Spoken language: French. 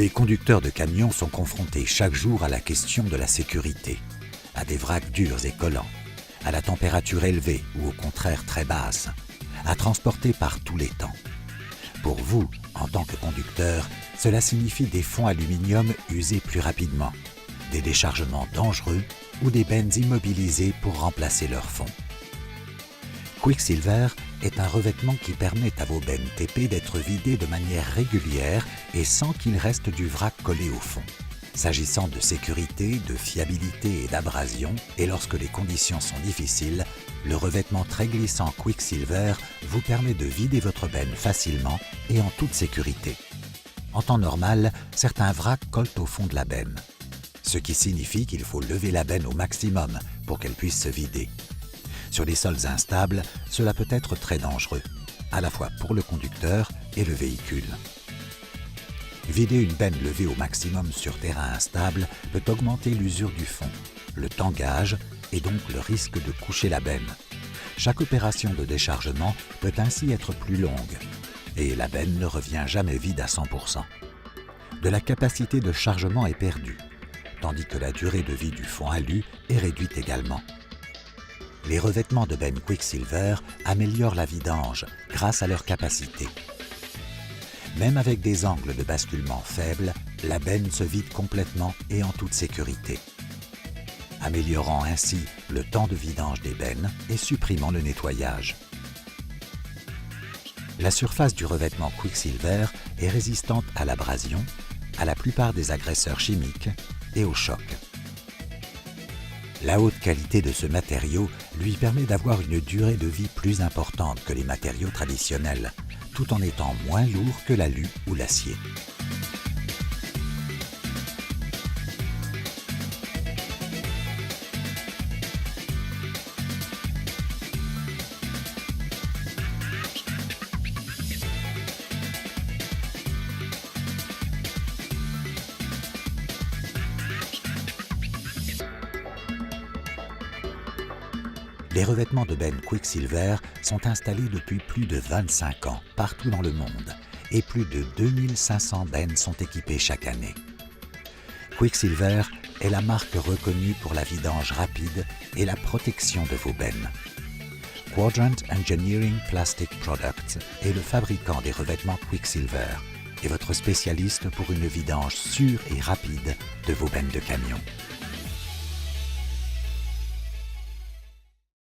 Les conducteurs de camions sont confrontés chaque jour à la question de la sécurité, à des vracs durs et collants, à la température élevée ou au contraire très basse, à transporter par tous les temps. Pour vous, en tant que conducteur, cela signifie des fonds aluminium usés plus rapidement, des déchargements dangereux ou des bennes immobilisées pour remplacer leurs fonds. Quicksilver est un revêtement qui permet à vos bennes TP d'être vidées de manière régulière et sans qu'il reste du vrac collé au fond. S'agissant de sécurité, de fiabilité et d'abrasion, et lorsque les conditions sont difficiles, le revêtement très glissant Quicksilver vous permet de vider votre benne facilement et en toute sécurité. En temps normal, certains vracs collent au fond de la benne, ce qui signifie qu'il faut lever la benne au maximum pour qu'elle puisse se vider. Sur des sols instables, cela peut être très dangereux, à la fois pour le conducteur et le véhicule. Vider une benne levée au maximum sur terrain instable peut augmenter l'usure du fond, le tangage et donc le risque de coucher la benne. Chaque opération de déchargement peut ainsi être plus longue et la benne ne revient jamais vide à 100%. De la capacité de chargement est perdue, tandis que la durée de vie du fond alu est réduite également. Les revêtements de benne Quicksilver améliorent la vidange grâce à leur capacité. Même avec des angles de basculement faibles, la benne se vide complètement et en toute sécurité, améliorant ainsi le temps de vidange des bennes et supprimant le nettoyage. La surface du revêtement Quicksilver est résistante à l'abrasion, à la plupart des agresseurs chimiques et au choc. La haute qualité de ce matériau lui permet d'avoir une durée de vie plus importante que les matériaux traditionnels, tout en étant moins lourd que l'alu ou l'acier. Les revêtements de benne Quicksilver sont installés depuis plus de 25 ans partout dans le monde et plus de 2500 bennes sont équipées chaque année. Quicksilver est la marque reconnue pour la vidange rapide et la protection de vos bennes. Quadrant Engineering Plastic Products est le fabricant des revêtements Quicksilver et votre spécialiste pour une vidange sûre et rapide de vos bennes de camion.